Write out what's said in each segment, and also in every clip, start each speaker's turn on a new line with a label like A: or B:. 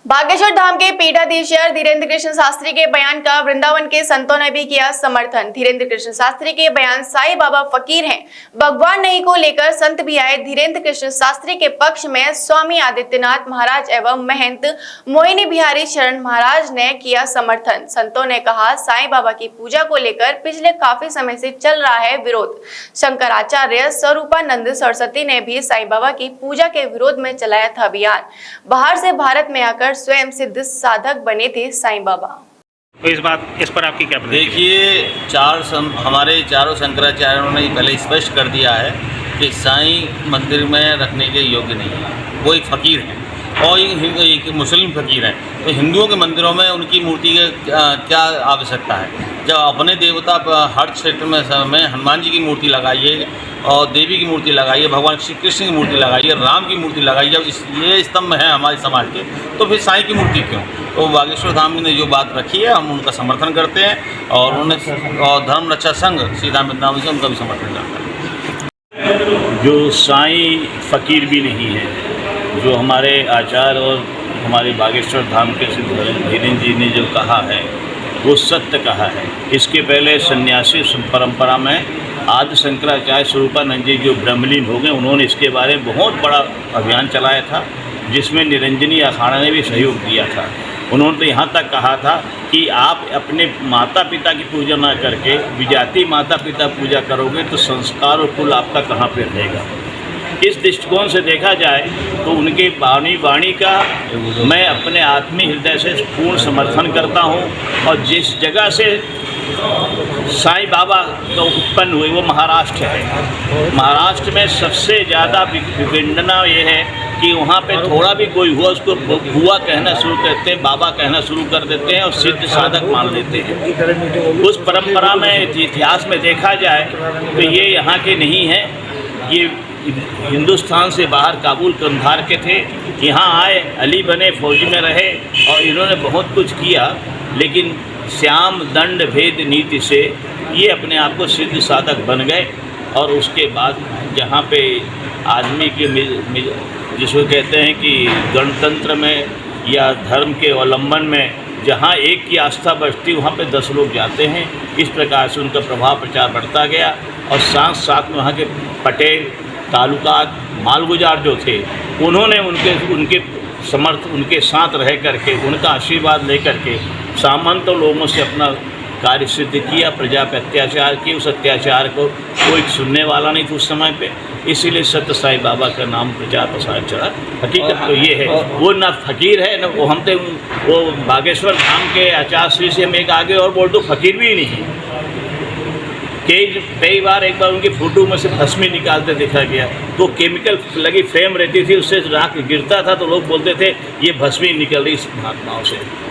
A: बागेश्वर धाम के पीठाधीश्वर धीरेन्द्र कृष्ण शास्त्री के बयान का वृंदावन के संतों ने भी किया समर्थन। धीरेन्द्र कृष्ण शास्त्री के बयान साईं बाबा फकीर हैं, भगवान नहीं को लेकर संत भी आए। धीरेन्द्र कृष्ण शास्त्री के पक्ष में स्वामी आदित्यनाथ महाराज एवं महंत मोहिनी बिहारी शरण महाराज ने किया समर्थन। संतों ने कहा, साईं बाबा की पूजा को लेकर पिछले काफी समय से चल रहा है विरोध। शंकराचार्य स्वरूपानंद सरस्वती ने भी साईं बाबा की पूजा के विरोध में चलाया था अभियान। बाहर से भारत में आकर स्वयं सिद्ध साधक बने थे साईं बाबा।
B: तो इस पर आपकी क्या
C: देखिए, हमारे चारों शंकराचार्यों ने पहले स्पष्ट कर दिया है कि साईं मंदिर में रखने के योग्य नहीं है। वो एक फ़कीर हैं और एक मुस्लिम फ़कीर हैं, तो हिंदुओं के मंदिरों में उनकी मूर्ति की क्या आवश्यकता है। जब अपने देवता हर क्षेत्र में हनुमान जी की मूर्ति लगाइए और देवी की मूर्ति लगाइए, भगवान श्री कृष्ण की मूर्ति लगाइए, राम की मूर्ति लगाइए, जब ये स्तंभ हैं हमारे समाज के, तो फिर साईं की मूर्ति क्यों। तो बागेश्वर धाम ने जो बात रखी है, हम उनका समर्थन करते हैं और धर्म रक्षा संघ श्री राम नाम से उनका भी समर्थन करता है।
D: जो साईं फ़कीर भी नहीं है, जो हमारे आचार्य और हमारे बागेश्वर धाम के सिद्ध धीरेन्द्र जी ने जो कहा है वो सत्य कहा है। इसके पहले सन्यासी परंपरा में आदि शंकराचार्य स्वरूपानंद जी जो ब्रह्मलीन हो गए, उन्होंने इसके बारे में बहुत बड़ा अभियान चलाया था, जिसमें निरंजनी अखाड़ा ने भी सहयोग दिया था। उन्होंने तो यहाँ तक कहा था कि आप अपने माता पिता की पूजा ना करके विजातीय माता पिता पूजा करोगे तो संस्कार और कुल आपका कहाँ पे रहेगा। इस दृष्टिकोण से देखा जाए तो उनके वाणी का मैं अपने आत्मीय हृदय से पूर्ण समर्थन करता हूँ। और जिस जगह से साईं बाबा तो उत्पन्न हुए वो महाराष्ट्र है। महाराष्ट्र में सबसे ज़्यादा विडंबना ये है कि वहाँ पे थोड़ा भी कोई हुआ उसको हुआ कहना शुरू करते हैं, बाबा कहना शुरू कर देते हैं और सिद्ध साधक मान लेते हैं। उस परंपरा में इतिहास में देखा जाए तो ये यहाँ के नहीं है, ये हिंदुस्तान से बाहर काबुल कंधार के थे। यहाँ आए, अली बने, फौजी में रहे और इन्होंने बहुत कुछ किया, लेकिन श्याम दंड भेद नीति से ये अपने आप को सिद्ध साधक बन गए। और उसके बाद जहाँ पे आदमी के जिसको कहते हैं कि गणतंत्र में या धर्म के अवलंबन में जहाँ एक की आस्था बढ़ती वहाँ पे 10 लोग जाते हैं। इस प्रकार से उनका प्रभाव प्रचार बढ़ता गया और साथ साथ में वहाँ के पटेल तालुकात मालगुजार जो थे, उन्होंने उनके साथ रह करके उनका आशीर्वाद लेकर के सामंत लोगों से अपना कार्य सिद्ध किया। प्रजा पे अत्याचार किए, उस अत्याचार को कोई सुनने वाला नहीं था उस समय पे, इसीलिए सत्य साईं बाबा का नाम प्रचार प्रसार चला। हकीकत तो ये है, वो ना फकीर है ना वो, हम तो वो बागेश्वर धाम के आचार्य श्री से हम एक आगे और बोल दो फकीर भी नहीं है। कई बार एक बार उनकी फ़ोटो में से भस्मी निकालते देखा गया, तो केमिकल लगी फ्रेम रहती थी, उससे राख गिरता था तो लोग बोलते थे ये भस्मी निकल रही इस महात्माओं से।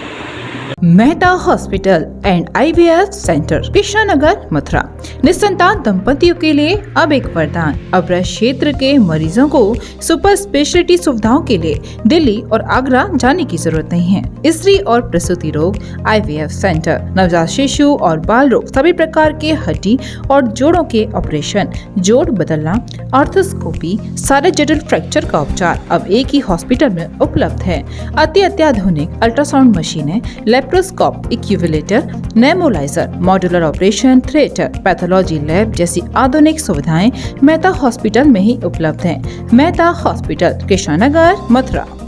E: Mehta hospital and IVF centre, Krishnanagar, Mathura. निसंतान दंपतियों के लिए अब एक वरदान। अब क्षेत्र के मरीजों को सुपर स्पेशलिटी सुविधाओं के लिए दिल्ली और आगरा जाने की जरूरत नहीं है। स्त्री और प्रसूति रोग IVF सेंटर, नवजात शिशु और बाल रोग, सभी प्रकार के हड्डी और जोड़ों के ऑपरेशन, जोड़ बदलना, आर्थोस्कोपी, सारे जटिल फ्रैक्चर का उपचार अब एक ही हॉस्पिटल में उपलब्ध है। अत्याधुनिक अल्ट्रासाउंड मशीनें, लेप्रोस्कोप, इक्यूविलेटर, नेमोलाइजर, modular operation theatre, pathology lab जैसी आधुनिक सुविधाएं मेहता हॉस्पिटल में ही उपलब्ध हैं। मेहता हॉस्पिटल, कृष्णानगर, मथुरा।